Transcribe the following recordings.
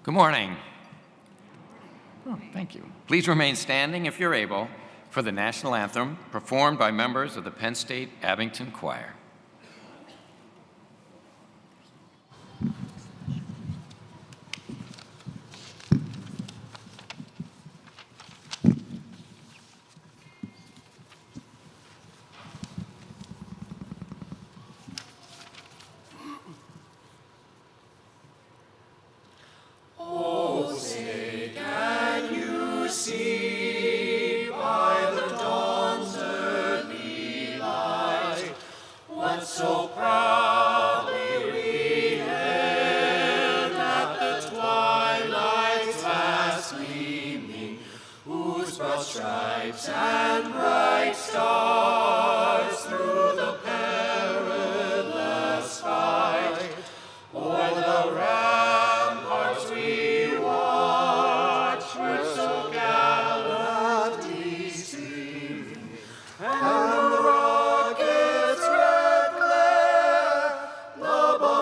Good morning. Oh, thank you. Please remain standing if you're able for the national anthem performed by members of the Penn State Abington Choir. So proudly we hailed at the twilight's last gleaming, whose broad stripes and bright stars through the perilous fight o'er the ramparts we watched were so gallantly streaming, and the rockets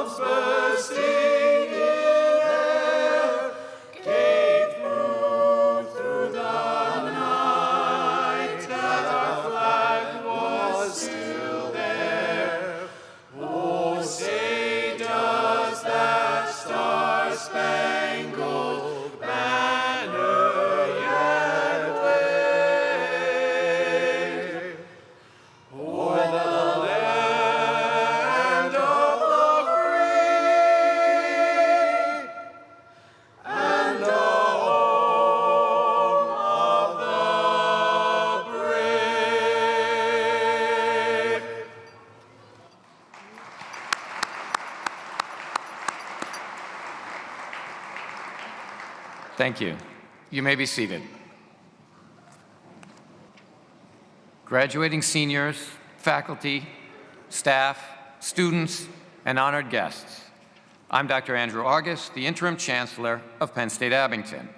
bursting in air, came through the night, that our flag was still there. Oh, say does that star-spangled banner yet wave o'er the land of the and the home of the brave. Thank you. You may be seated. Graduating seniors, faculty, staff, students, and honored guests, I'm Dr. Andrew August, the Interim Chancellor of Penn State Abington,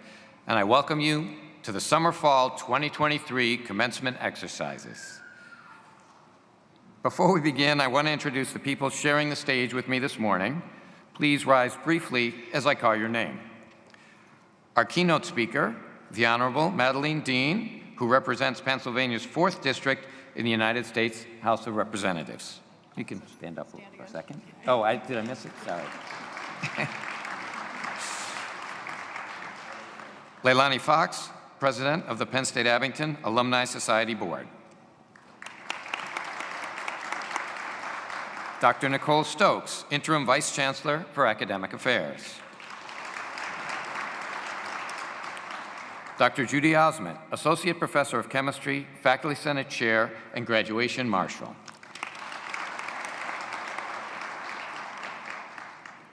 and I welcome you to the Summer-Fall 2023 Commencement exercises. Before we begin, I want to introduce the people sharing the stage with me this morning. Please rise briefly as I call your name. Our keynote speaker, the Honorable Madeleine Dean, who represents Pennsylvania's 4th District in the United States House of Representatives. You can stand up for a second. Oh, did I miss it? Sorry. Leilani Fox, President of the Penn State Abington Alumni Society Board. Dr. Nicole Stokes, Interim Vice Chancellor for Academic Affairs. Dr. Judy Osment, Associate Professor of Chemistry, Faculty Senate Chair, and Graduation Marshal.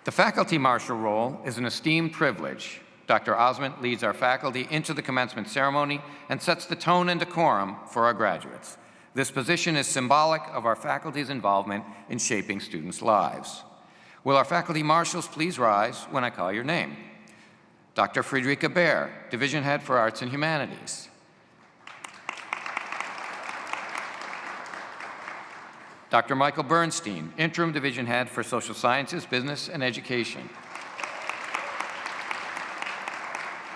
The Faculty Marshal role is an esteemed privilege. Dr. Osment leads our faculty into the commencement ceremony and sets the tone and decorum for our graduates. This position is symbolic of our faculty's involvement in shaping students' lives. Will our faculty marshals please rise when I call your name? Dr. Friederike Baer, Division Head for Arts and Humanities. Dr. Michael Bernstein, Interim Division Head for Social Sciences, Business, and Education.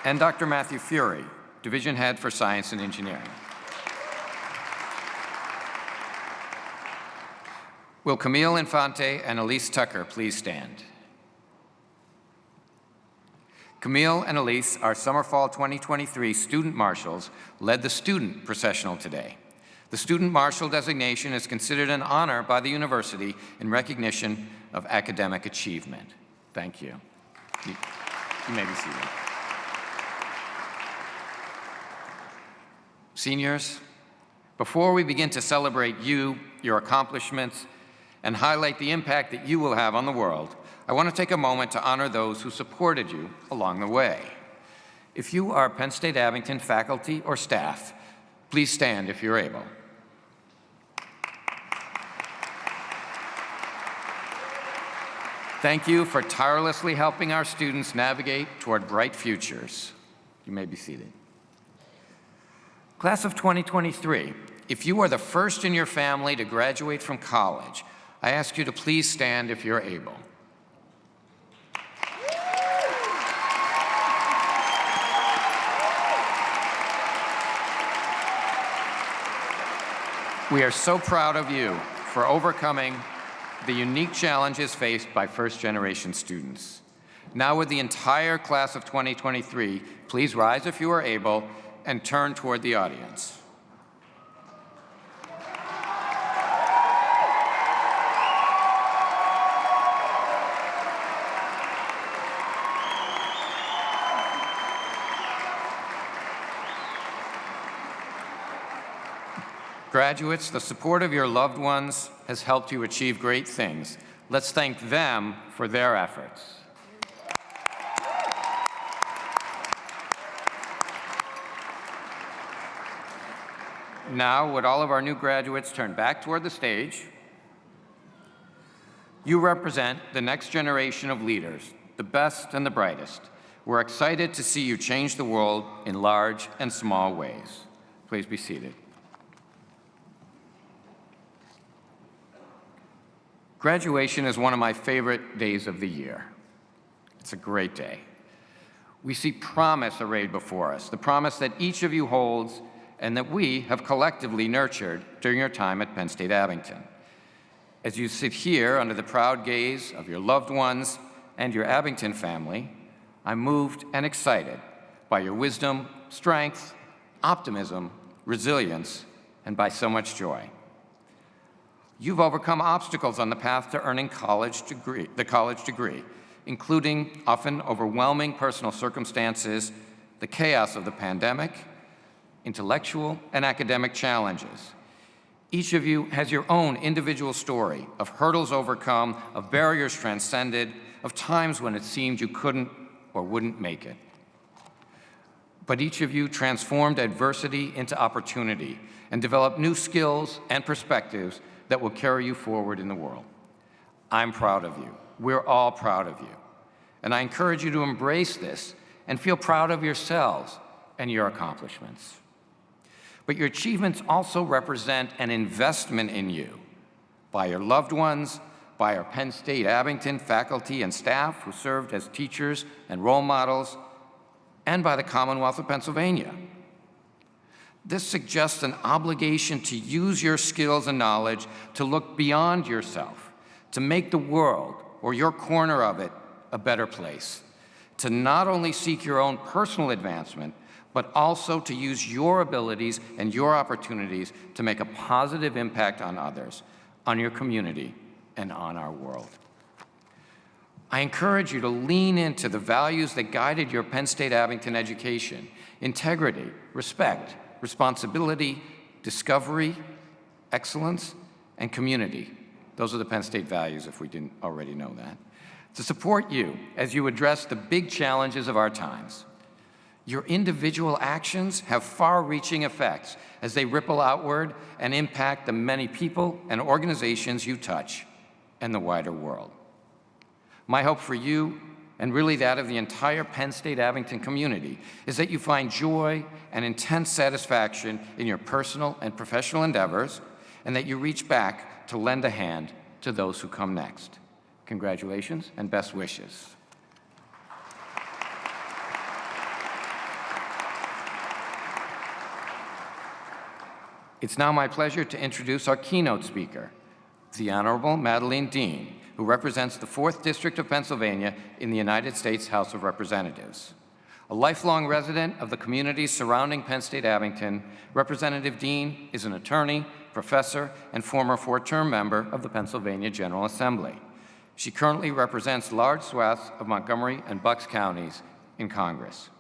And Dr. Matthew Fury, Division Head for Science and Engineering. Will Camille Infante and Elise Tucker please stand? Camille and Elise, our Summer-Fall 2023 Student Marshals, led the student processional today. The Student Marshal designation is considered an honor by the university in recognition of academic achievement. Thank you. You may be seated. Seniors, before we begin to celebrate you, your accomplishments, and highlight the impact that you will have on the world, I want to take a moment to honor those who supported you along the way. If you are Penn State Abington faculty or staff, please stand if you're able. Thank you for tirelessly helping our students navigate toward bright futures. You may be seated. Class of 2023, if you are the first in your family to graduate from college, I ask you to please stand if you're able. We are so proud of you for overcoming the unique challenges faced by first-generation students. Now, with the entire class of 2023, please rise if you are able and turn toward the audience. Graduates, the support of your loved ones has helped you achieve great things. Let's thank them for their efforts. Now, would all of our new graduates turn back toward the stage? You represent the next generation of leaders, the best and the brightest. We're excited to see you change the world in large and small ways. Please be seated. Graduation is one of my favorite days of the year. It's a great day. We see promise arrayed before us, the promise that each of you holds and that we have collectively nurtured during your time at Penn State Abington. As you sit here under the proud gaze of your loved ones and your Abington family, I'm moved and excited by your wisdom, strength, optimism, resilience, and by so much joy. You've overcome obstacles on the path to earning the college degree, including often overwhelming personal circumstances, the chaos of the pandemic, intellectual and academic challenges. Each of you has your own individual story of hurdles overcome, of barriers transcended, of times when it seemed you couldn't or wouldn't make it. But each of you transformed adversity into opportunity and developed new skills and perspectives that will carry you forward in the world. I'm proud of you. We're all proud of you. And I encourage you to embrace this and feel proud of yourselves and your accomplishments. But your achievements also represent an investment in you by your loved ones, by our Penn State Abington faculty and staff who served as teachers and role models, and by the Commonwealth of Pennsylvania. This suggests an obligation to use your skills and knowledge to look beyond yourself, to make the world, or your corner of it, a better place, to not only seek your own personal advancement, but also to use your abilities and your opportunities to make a positive impact on others, on your community, and on our world. I encourage you to lean into the values that guided your Penn State Abington education: integrity, respect, responsibility, discovery, excellence, and community. Those are the Penn State values, if we didn't already know that. To support you as you address the big challenges of our times. Your individual actions have far-reaching effects as they ripple outward and impact the many people and organizations you touch and the wider world. My hope for you, and really that of the entire Penn State Abington community, is that you find joy and intense satisfaction in your personal and professional endeavors, and that you reach back to lend a hand to those who come next. Congratulations and best wishes. It's now my pleasure to introduce our keynote speaker, the Honorable Madeleine Dean, who represents the 4th District of Pennsylvania in the United States House of Representatives. A lifelong resident of the communities surrounding Penn State Abington, Representative Dean is an attorney, professor, and former 4-term member of the Pennsylvania General Assembly. She currently represents large swaths of Montgomery and Bucks counties in Congress.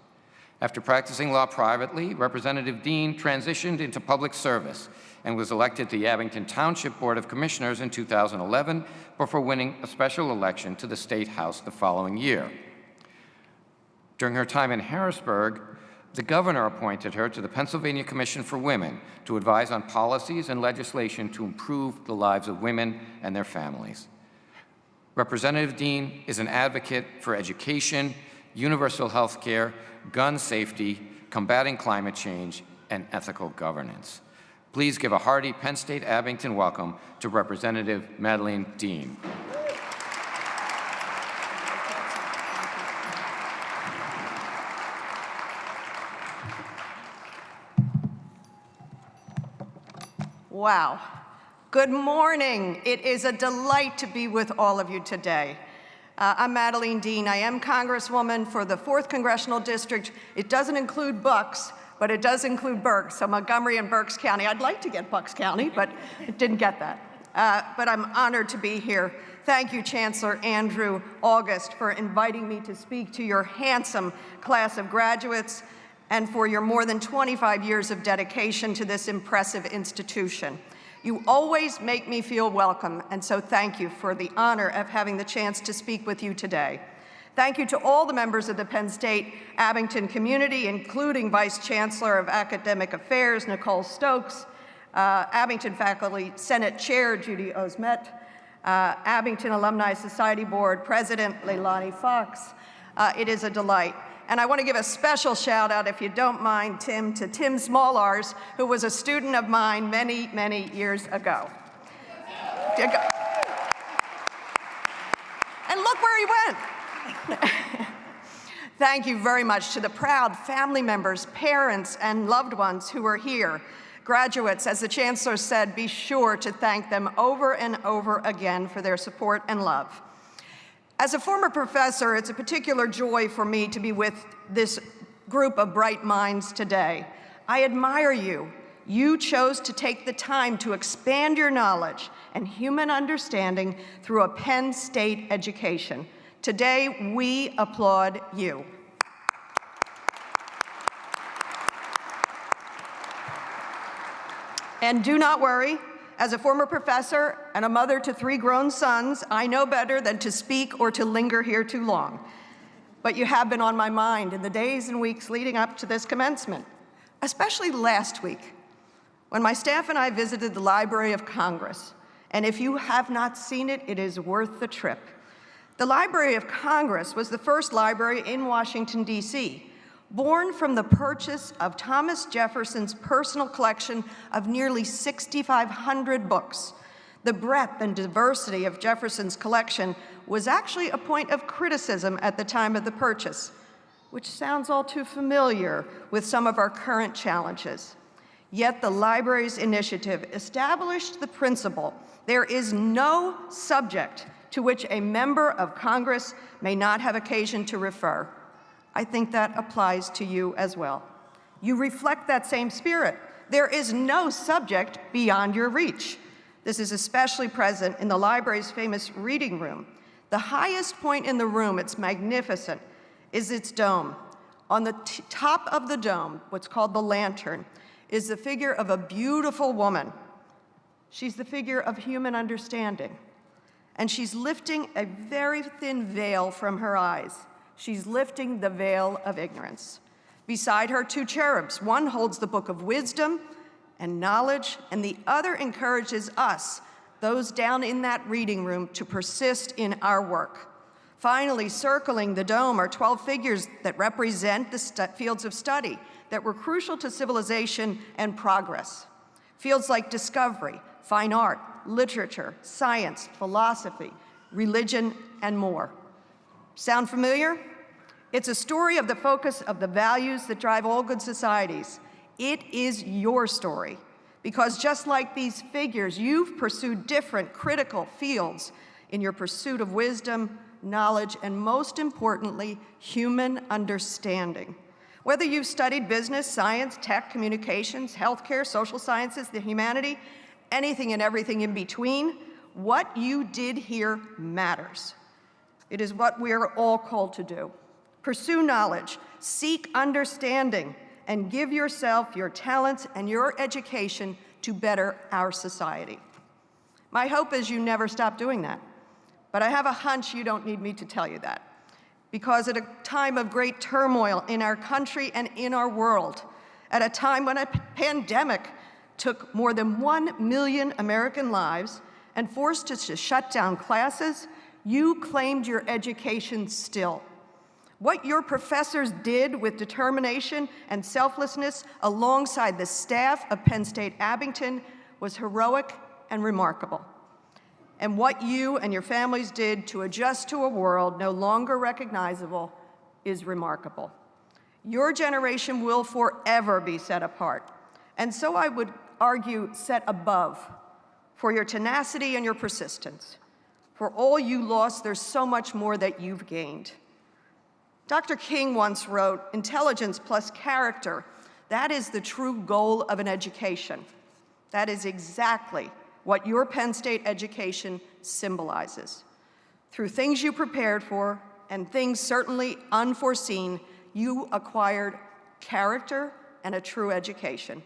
After practicing law privately, Representative Dean transitioned into public service and was elected to the Abington Township Board of Commissioners in 2011 before winning a special election to the State House the following year. During her time in Harrisburg, the governor appointed her to the Pennsylvania Commission for Women to advise on policies and legislation to improve the lives of women and their families. Representative Dean is an advocate for education, universal health care, gun safety, combating climate change, and ethical governance. Please give a hearty Penn State Abington welcome to Representative Madeleine Dean. Wow. Good morning. It is a delight to be with all of you today. I'm Madeline Dean. I am Congresswoman for the 4th Congressional District. It doesn't include Bucks, but it does include Berks, so Montgomery and Berks County. I'd like to get Bucks County, but didn't get that. But I'm honored to be here. Thank you, Chancellor Andrew August, for inviting me to speak to your handsome class of graduates and for your more than 25 years of dedication to this impressive institution. You always make me feel welcome, and so thank you for the honor of having the chance to speak with you today. Thank you to all the members of the Penn State Abington community, including Vice Chancellor of Academic Affairs, Nicole Stokes, Abington Faculty Senate Chair, Judy Osmet, Abington Alumni Society Board President, Leilani Fox. It is a delight. And I want to give a special shout out, if you don't mind, Tim, to Tim Smallars, who was a student of mine many, many years ago. And look where he went. Thank you very much to the proud family members, parents, and loved ones who are here. Graduates, as the Chancellor said, be sure to thank them over and over again for their support and love. As a former professor, it's a particular joy for me to be with this group of bright minds today. I admire you. You chose to take the time to expand your knowledge and human understanding through a Penn State education. Today, we applaud you. And do not worry. As a former professor and a mother to 3 grown sons, I know better than to speak or to linger here too long. But you have been on my mind in the days and weeks leading up to this commencement, especially last week, when my staff and I visited the Library of Congress. And if you have not seen it, it is worth the trip. The Library of Congress was the first library in Washington, D.C., born from the purchase of Thomas Jefferson's personal collection of nearly 6,500 books. The breadth and diversity of Jefferson's collection was actually a point of criticism at the time of the purchase, which sounds all too familiar with some of our current challenges. Yet the library's initiative established the principle there is no subject to which a member of Congress may not have occasion to refer. I think that applies to you as well. You reflect that same spirit. There is no subject beyond your reach. This is especially present in the library's famous reading room. The highest point in the room, it's magnificent, is its dome. On the top of the dome, what's called the lantern, is the figure of a beautiful woman. She's the figure of human understanding. And she's lifting a very thin veil from her eyes. She's lifting the veil of ignorance. Beside her, 2 cherubs. One holds the book of wisdom and knowledge, and the other encourages us, those down in that reading room, to persist in our work. Finally, circling the dome are 12 figures that represent the fields of study that were crucial to civilization and progress. Fields like discovery, fine art, literature, science, philosophy, religion, and more. Sound familiar? It's a story of the focus of the values that drive all good societies. It is your story, because just like these figures, you've pursued different critical fields in your pursuit of wisdom, knowledge, and most importantly, human understanding. Whether you've studied business, science, tech, communications, healthcare, social sciences, the humanity, anything and everything in between, what you did here matters. It is what we are all called to do. Pursue knowledge, seek understanding, and give yourself your talents and your education to better our society. My hope is you never stop doing that. But I have a hunch you don't need me to tell you that. Because at a time of great turmoil in our country and in our world, at a time when a pandemic took more than 1 million American lives and forced us to shut down classes, you claimed your education still. What your professors did with determination and selflessness alongside the staff of Penn State Abington was heroic and remarkable. And what you and your families did to adjust to a world no longer recognizable is remarkable. Your generation will forever be set apart. And so I would argue set above, for your tenacity and your persistence. For all you lost, there's so much more that you've gained. Dr. King once wrote, "Intelligence plus character, that is the true goal of an education." That is exactly what your Penn State education symbolizes. Through things you prepared for and things certainly unforeseen, you acquired character and a true education.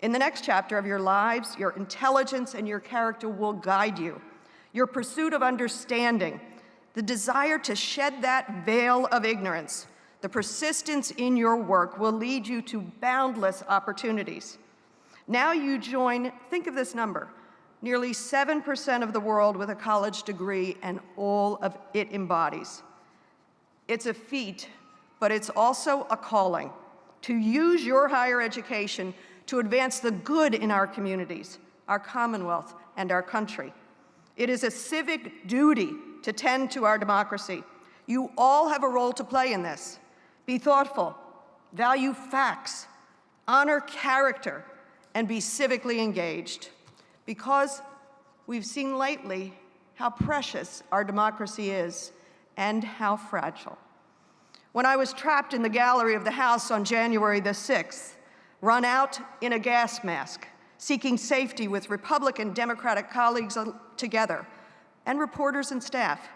In the next chapter of your lives, your intelligence and your character will guide you. Your pursuit of understanding, the desire to shed that veil of ignorance, the persistence in your work will lead you to boundless opportunities. Now you join, think of this number, nearly 7% of the world with a college degree and all of it embodies. It's a feat, but it's also a calling to use your higher education to advance the good in our communities, our Commonwealth, and our country. It is a civic duty to tend to our democracy. You all have a role to play in this. Be thoughtful, value facts, honor character, and be civically engaged. Because we've seen lately how precious our democracy is and how fragile. When I was trapped in the gallery of the House on January the 6th, run out in a gas mask, seeking safety with Republican Democratic colleagues together, and reporters and staff,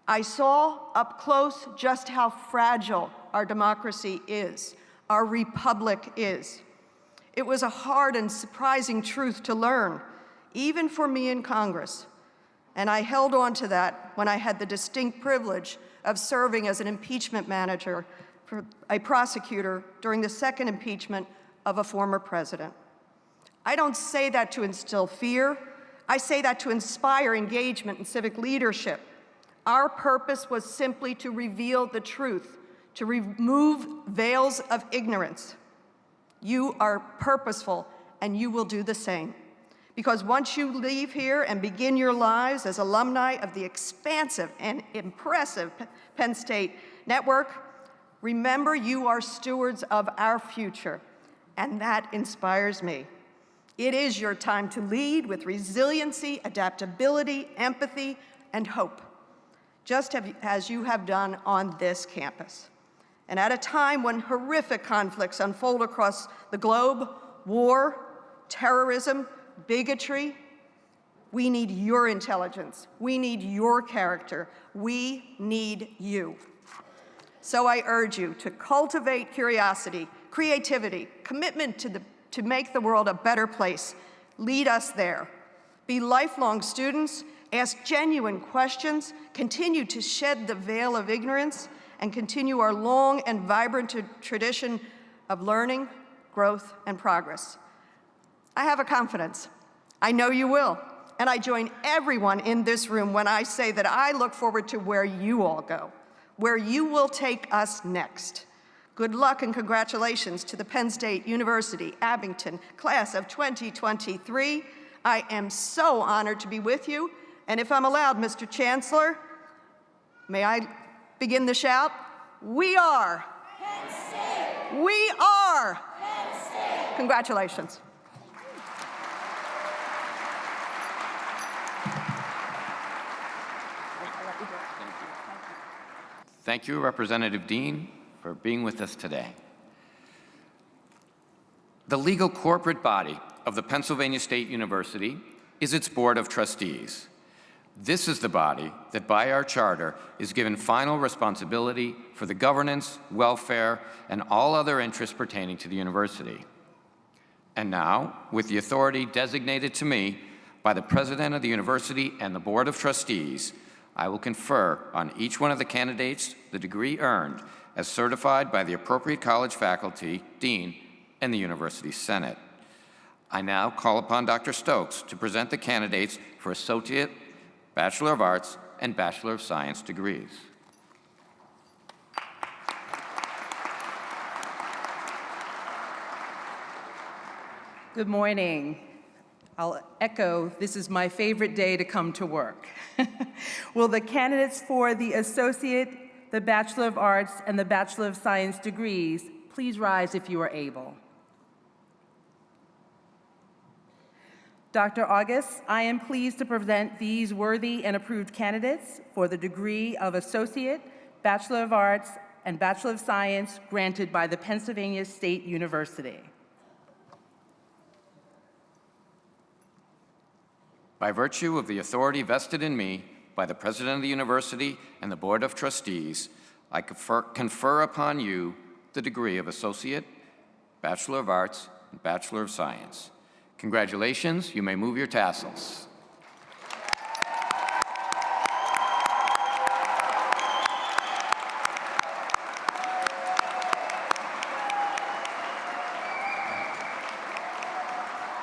I saw up close just how fragile our democracy is, our republic is. It was a hard and surprising truth to learn, even for me in Congress. And I held on to that when I had the distinct privilege of serving as an impeachment manager for a prosecutor during the second impeachment of a former president. I don't say that to instill fear. I say that to inspire engagement and civic leadership. Our purpose was simply to reveal the truth, to remove veils of ignorance. You are purposeful, and you will do the same. Because once you leave here and begin your lives as alumni of the expansive and impressive Penn State network, remember you are stewards of our future, and that inspires me. It is your time to lead with resiliency, adaptability, empathy, and hope, just as you have done on this campus. And at a time when horrific conflicts unfold across the globe, war, terrorism, bigotry, we need your intelligence. We need your character. We need you. So I urge you to cultivate curiosity, creativity, commitment to make the world a better place. Lead us there. Be lifelong students, ask genuine questions, continue to shed the veil of ignorance, and continue our long and vibrant tradition of learning, growth, and progress. I have a confidence. I know you will. And I join everyone in this room when I say that I look forward to where you all go, where you will take us next. Good luck and congratulations to the Penn State University Abington class of 2023. I am so honored to be with you. And if I'm allowed, Mr. Chancellor, may I begin the shout? We are. Penn State. We are. Penn State. Congratulations. Thank you, Representative Dean, for being with us today. The legal corporate body of the Pennsylvania State University is its Board of Trustees. This is the body that, by our charter, is given final responsibility for the governance, welfare, and all other interests pertaining to the university. And now, with the authority designated to me by the President of the University and the Board of Trustees, I will confer on each one of the candidates the degree earned as certified by the appropriate college faculty, dean, and the University Senate. I now call upon Dr. Stokes to present the candidates for Associate, Bachelor of Arts, and Bachelor of Science degrees. Good morning. I'll echo, this is my favorite day to come to work. Will the candidates for the Associate, the Bachelor of Arts, and the Bachelor of Science degrees please rise if you are able. Dr. August, I am pleased to present these worthy and approved candidates for the degree of Associate, Bachelor of Arts, and Bachelor of Science granted by the Pennsylvania State University. By virtue of the authority vested in me by the President of the University and the Board of Trustees, I confer upon you the degree of Associate, Bachelor of Arts, and Bachelor of Science. Congratulations, you may move your tassels.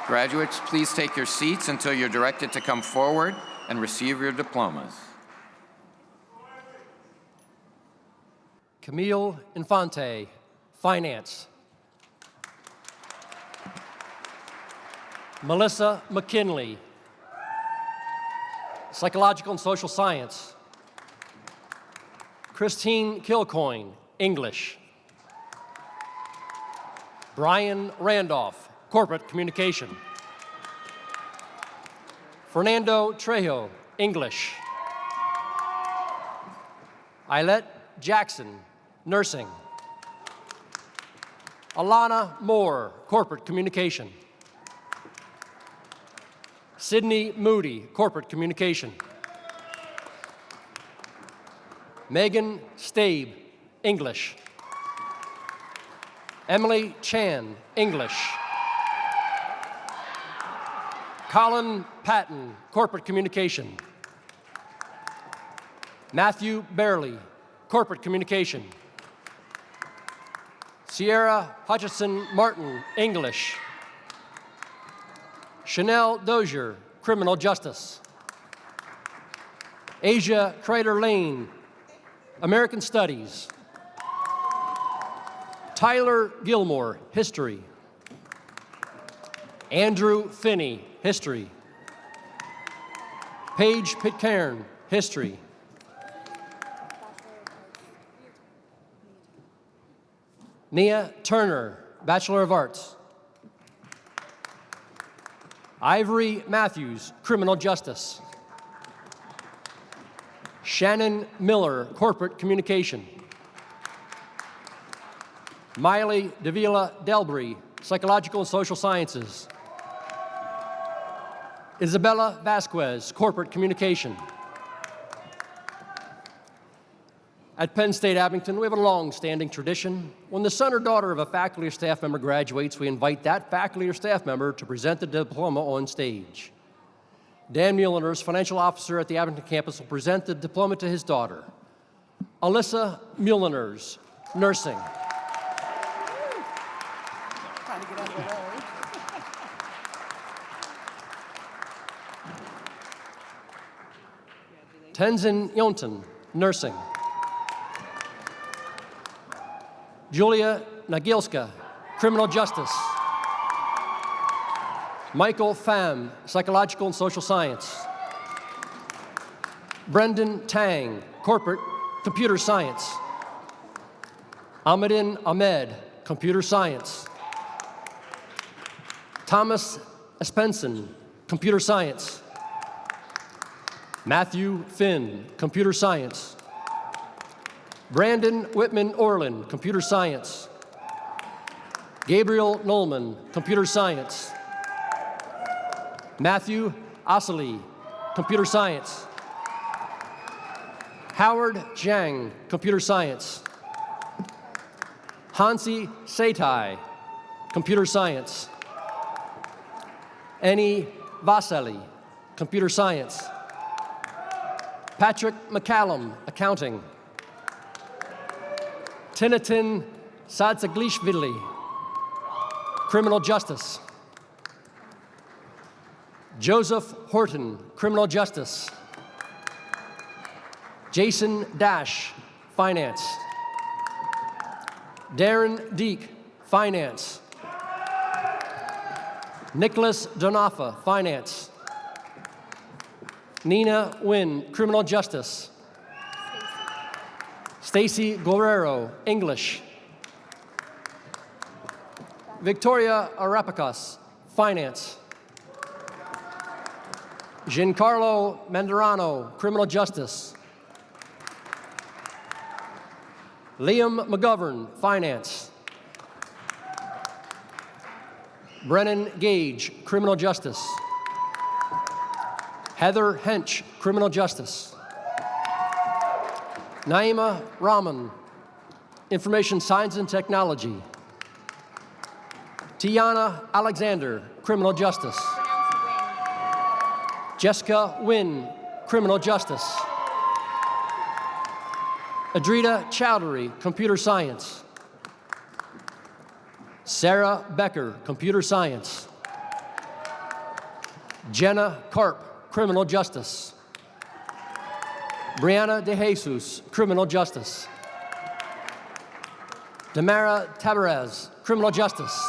Graduates, please take your seats until you're directed to come forward and receive your diplomas. Camille Infante, Finance. Melissa McKinley, Psychological and Social Science. Christine Kilcoyne, English. Brian Randolph, Corporate Communication. Fernando Trejo, English. Ailette Jackson, Nursing. Alana Moore, Corporate Communication. Sydney Moody, Corporate Communication. Megan Stabe, English. Emily Chan, English. Colin Patton, Corporate Communication. Matthew Barely, Corporate Communication. Sierra Hutchison Martin, English. Chanel Dozier, Criminal Justice. Asia Crater Lane, American Studies. Tyler Gilmore, History. Andrew Finney, History. Paige Pitcairn, History. Nia Turner, Bachelor of Arts. Ivory Matthews, Criminal Justice. Shannon Miller, Corporate Communication. Miley Davila Delbry, Psychological and Social Sciences. Isabella Vasquez, Corporate Communication. At Penn State Abington, we have a long-standing tradition. When the son or daughter of a faculty or staff member graduates, we invite that faculty or staff member to present the diploma on stage. Dan Muehlner's financial officer at the Abington campus will present the diploma to his daughter. Alyssa Muehlner's, Nursing. Tenzin Yonton, Nursing. Julia Nagilska, Criminal Justice. Michael Pham, Psychological and Social Science. Brendan Tang, Corporate Computer Science. Ahmadin Ahmed, Computer Science. Thomas Espenson, Computer Science. Matthew Finn, Computer Science. Brandon Whitman Orlin, Computer Science. Gabriel Nolman, Computer Science. Matthew Asali, Computer Science. Howard Zhang, Computer Science. Hansi Seitai, Computer Science. Annie Vasali, Computer Science. Patrick McCallum, Accounting. Tinatin Sadzaglishvili, Criminal Justice. Joseph Horton, Criminal Justice. Jason Dash, Finance. Darren Deek, Finance. Nicholas Donafa, Finance. Nina Wynn, Criminal Justice. Stacy Guerrero, English. Victoria Arapakas, Finance. Giancarlo Mandarano, Criminal Justice. Liam McGovern, Finance. Brennan Gage, Criminal Justice. Heather Hench, Criminal Justice. Naima Rahman, Information Science and Technology. Tiana Alexander, Criminal Justice. Jessica Wynn, Criminal Justice. Adrita Chowdhury, Computer Science. Sarah Becker, Computer Science. Jenna Karp, Criminal Justice. Brianna De Jesus, Criminal Justice. Damara Tabarez, Criminal Justice.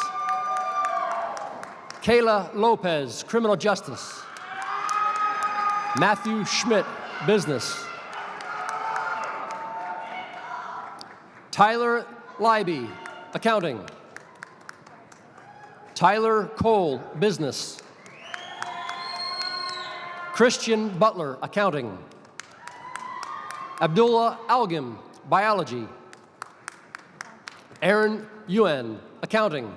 Kayla Lopez, Criminal Justice. Matthew Schmidt, Business. Tyler Leiby, Accounting. Tyler Cole, Business. Christian Butler, Accounting. Abdullah Algim, Biology. Aaron Yuen, Accounting.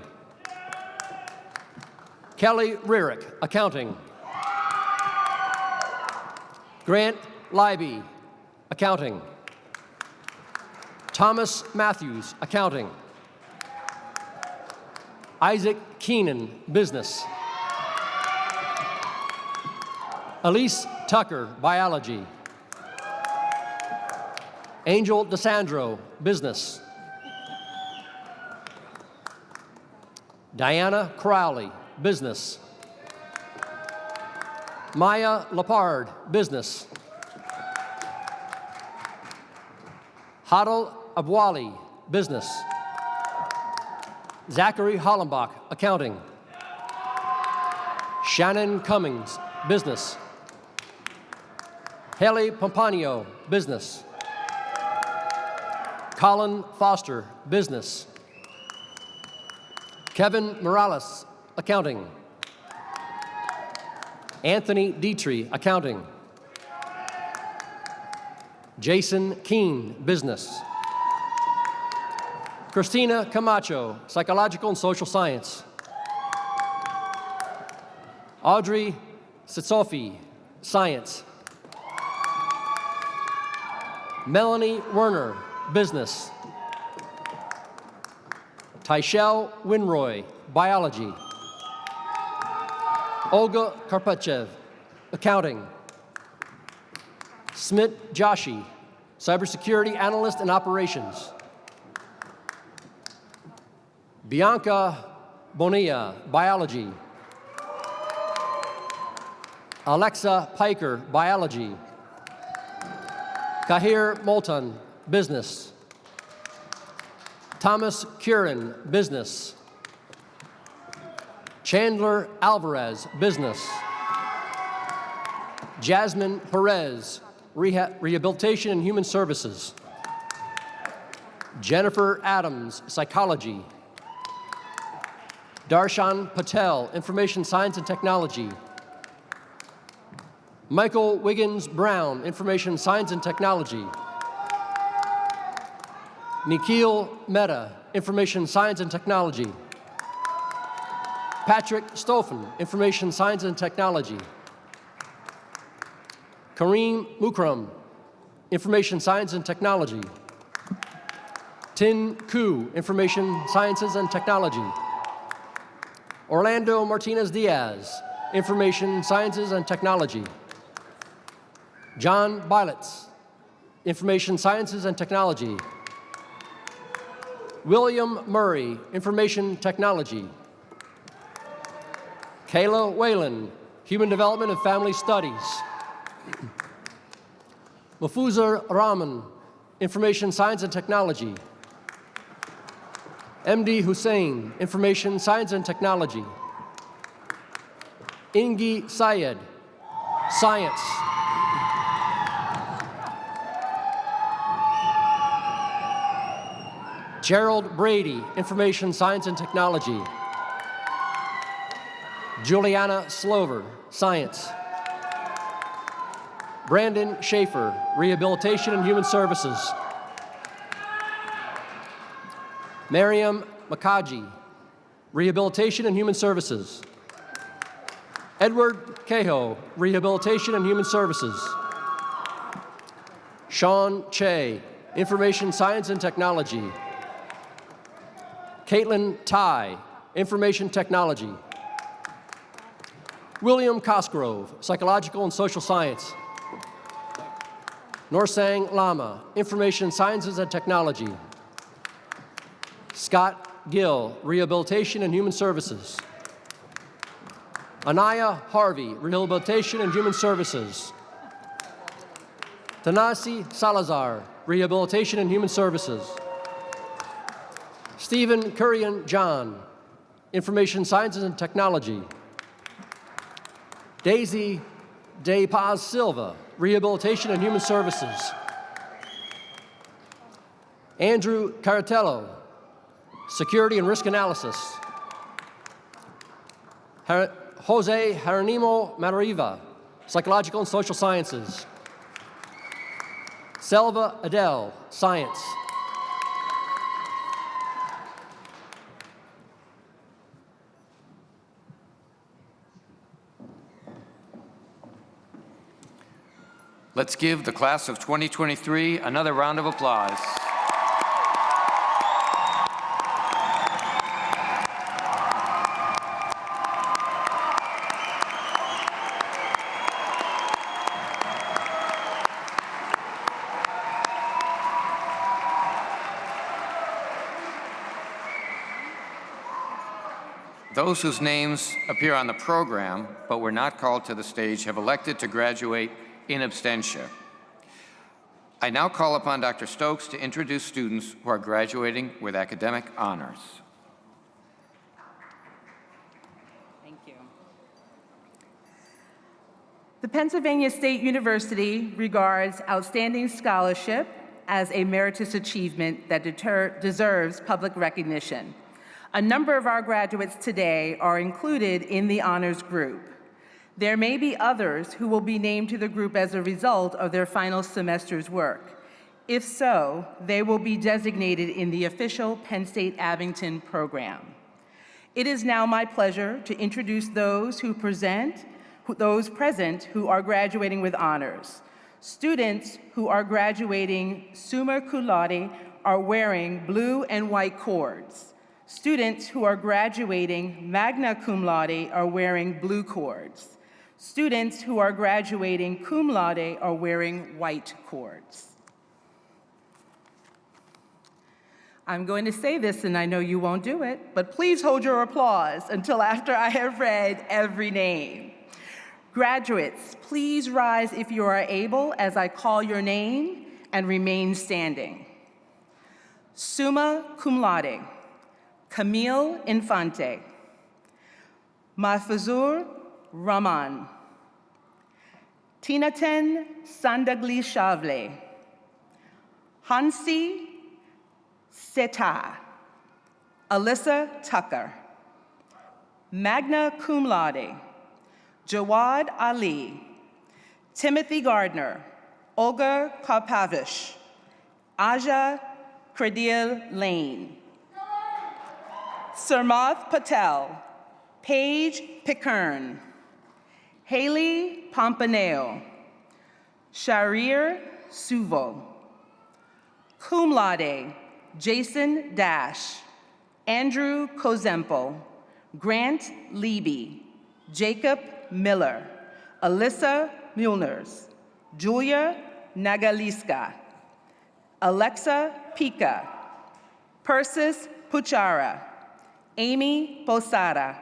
Kelly Rarick, Accounting. Grant Leiby, Accounting. Thomas Matthews, Accounting. Isaac Keenan, Business. Elise Tucker, Biology. Angel DeSandro, Business. Diana Crowley, Business. Maya Lepard, Business. Hadal Abwali, Business. Zachary Hollenbach, Accounting. Shannon Cummings, Business. Haley Pompanio, Business. Colin Foster, Business. Kevin Morales, Accounting. Anthony Dietrich, Accounting. Jason Keene, Business. Christina Camacho, Psychological and Social Science. Audrey Sitsofi, Science. Melanie Werner, Business. Tyshel Winroy, Biology. Olga Karpachev, Accounting. Smit Joshi, Cybersecurity Analyst and Operations. Bianca Bonilla, Biology. Alexa Piker, Biology. Kahir Moulton, Business. Thomas Curran, Business. Chandler Alvarez, Business. Jasmine Perez, Rehabilitation and Human Services. Jennifer Adams, Psychology. Darshan Patel, Information Science and Technology. Michael Wiggins Brown, Information Science and Technology. Nikhil Mehta, Information Science and Technology. Patrick Stoffen, Information Science and Technology. Kareem Mukram, Information Science and Technology. Tin Ku, Information Sciences and Technology. Orlando Martinez Diaz, Information Sciences and Technology. John Bilitz, Information Sciences and Technology. William Murray, Information Technology. Kayla Whalen, Human Development and Family Studies. Mafuzar Rahman, Information Science and Technology. MD Hussein, Information Science and Technology. Ingi Syed, Science. Gerald Brady, Information Science and Technology. Juliana Slover, Science. Brandon Schaefer, Rehabilitation and Human Services. Mariam Makaji, Rehabilitation and Human Services. Edward Cahill, Rehabilitation and Human Services. Sean Che, Information Science and Technology. Caitlin Tai, Information Technology. William Cosgrove, Psychological and Social Science. Norsang Lama, Information Sciences and Technology. Scott Gill, Rehabilitation and Human Services. Anaya Harvey, Rehabilitation and Human Services. Tanasi Salazar, Rehabilitation and Human Services. Stephen Kurian John, Information Sciences and Technology. Daisy De Paz Silva, Rehabilitation and Human Services. Andrew Caratello, Security and Risk Analysis. Jose Jeronimo Madariva, Psychological and Social Sciences. Selva Adele, Science. Let's give the class of 2023 another round of applause. Those whose names appear on the program but were not called to the stage have elected to graduate in absentia. I now call upon Dr. Stokes to introduce students who are graduating with academic honors. Thank you. The Pennsylvania State University regards outstanding scholarship as a meritorious achievement that deserves public recognition. A number of our graduates today are included in the honors group. There may be others who will be named to the group as a result of their final semester's work. If so, they will be designated in the official Penn State Abington program. It is now my pleasure to introduce those present who are graduating with honors. Students who are graduating summa cum laude are wearing blue and white cords. Students who are graduating magna cum laude are wearing blue cords. Students who are graduating cum laude are wearing white cords. I'm going to say this, and I know you won't do it, but please hold your applause until after I have read every name. Graduates, please rise if you are able as I call your name and remain standing. Summa cum laude, Camille Infante. Mahfuzur Rahman. Tinaten Sandagli Shavle. Hansi Seta. Alyssa Tucker. Magna cum laude, Jawad Ali. Timothy Gardner. Olga Karpavish. Aja Credil Lane. Sarmath Patel. Paige Pickern. Haley Pompaneo. Sharir Suvo. Cum laude, Jason Dash. Andrew Kozempo. Grant Leby. Jacob Miller. Alyssa Mulners. Julia Nagaliska. Alexa Pika. Persis Puchara. Amy Posada.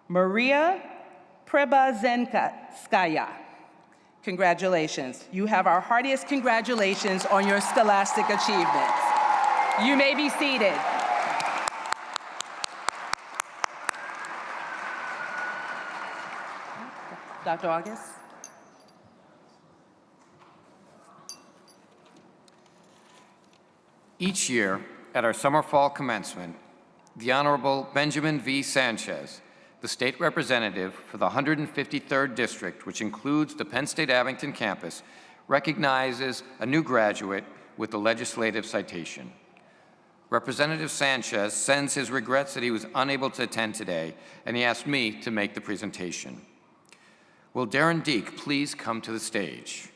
Maria Prebazenskaya. Congratulations. You have our heartiest congratulations on your scholastic achievements. You may be seated. Dr. August? Each year, at our summer-fall commencement, the Honorable Benjamin V. Sanchez, the state representative for the 153rd District, which includes the Penn State Abington campus, recognizes a new graduate with the legislative citation. Representative Sanchez sends his regrets that he was unable to attend today, and he asked me to make the presentation. Will Darren Deek please come to the stage?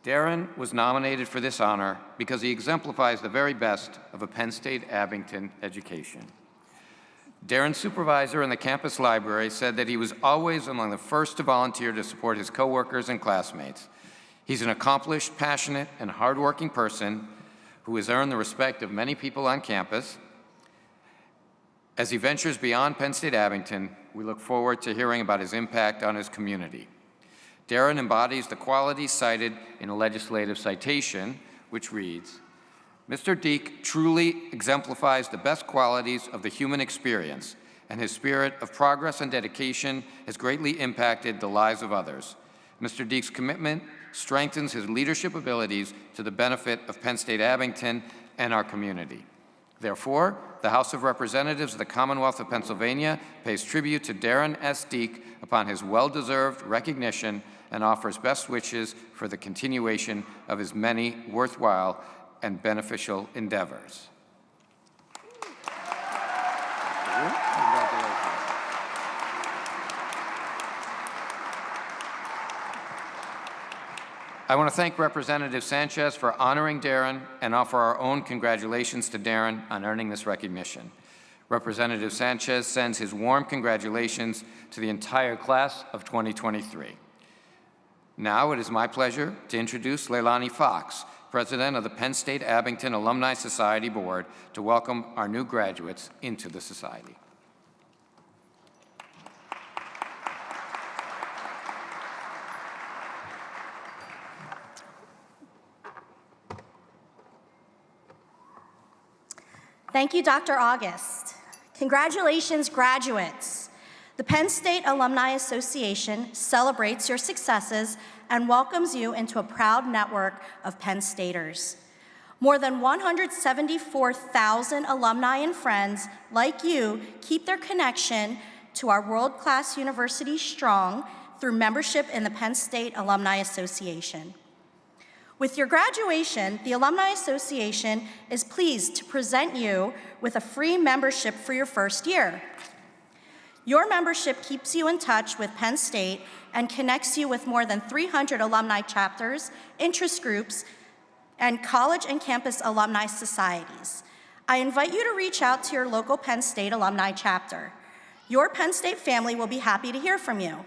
Darren was nominated for this honor because he exemplifies the very best of a Penn State Abington education. Darren's supervisor in the campus library said that he was always among the first to volunteer to support his coworkers and classmates. He's an accomplished, passionate, and hardworking person who has earned the respect of many people on campus. As he ventures beyond Penn State Abington, we look forward to hearing about his impact on his community. Darren embodies the qualities cited in a legislative citation, which reads, Mr. Deek truly exemplifies the best qualities of the human experience, and his spirit of progress and dedication has greatly impacted the lives of others. Mr. Deek's commitment strengthens his leadership abilities to the benefit of Penn State Abington and our community. Therefore, the House of Representatives of the Commonwealth of Pennsylvania pays tribute to Darren S. Deek upon his well-deserved recognition and offers best wishes for the continuation of his many worthwhile and beneficial endeavors. I want to thank Representative Sanchez for honoring Darren and offer our own congratulations to Darren on earning this recognition. Representative Sanchez sends his warm congratulations to the entire class of 2023. Now it is my pleasure to introduce Leilani Fox, President of the Penn State Abington Alumni Society Board, to welcome our new graduates into the society. Thank you, Dr. August. Congratulations, graduates. The Penn State Alumni Association celebrates your successes and welcomes you into a proud network of Penn Staters. More than 174,000 alumni and friends like you keep their connection to our world-class university strong through membership in the Penn State Alumni Association. With your graduation, the Alumni Association is pleased to present you with a free membership for your first year. Your membership keeps you in touch with Penn State and connects you with more than 300 alumni chapters, interest groups, and college and campus alumni societies. I invite you to reach out to your local Penn State alumni chapter. Your Penn State family will be happy to hear from you.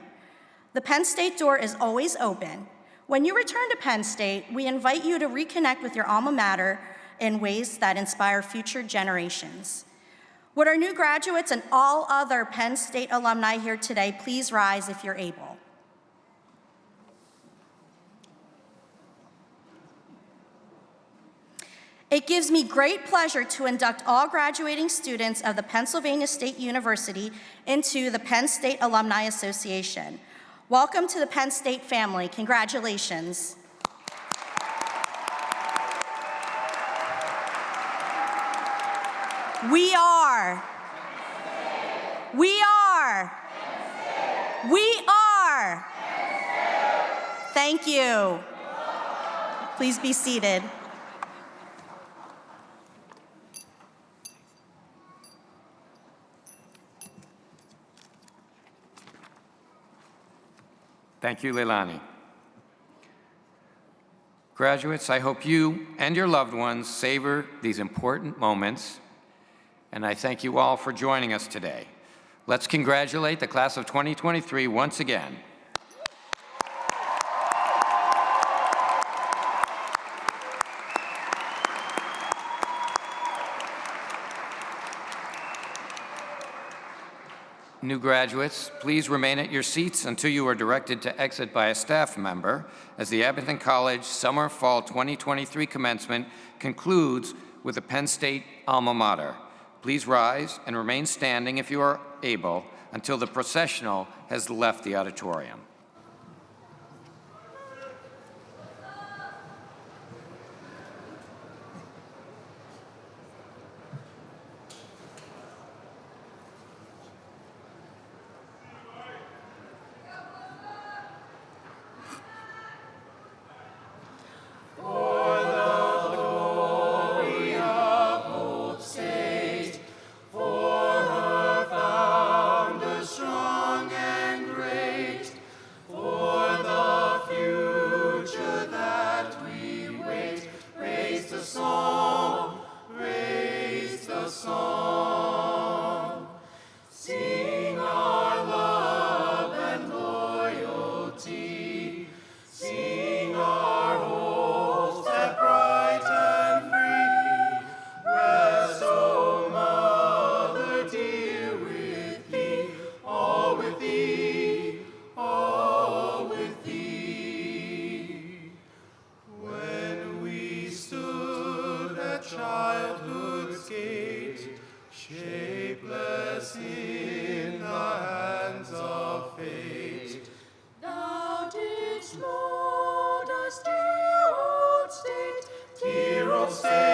The Penn State door is always open. When you return to Penn State, we invite you to reconnect with your alma mater in ways that inspire future generations. Would our new graduates and all other Penn State alumni here today please rise if you're able? It gives me great pleasure to induct all graduating students of the Pennsylvania State University into the Penn State Alumni Association. Welcome to the Penn State family. Congratulations. We are. Thank you. Please be seated. Thank you, Leilani. Graduates, I hope you and your loved ones savor these important moments, and I thank you all for joining us today. Let's congratulate the class of 2023 once again. New graduates, please remain at your seats until you are directed to exit by a staff member as the Abington College Summer-Fall 2023 commencement concludes with the Penn State alma mater. Please rise and remain standing if you are able until the processional has left the auditorium. childhood's gate, shapeless in the hands of fate. Thou didst mold us, dear old state, Dear old state,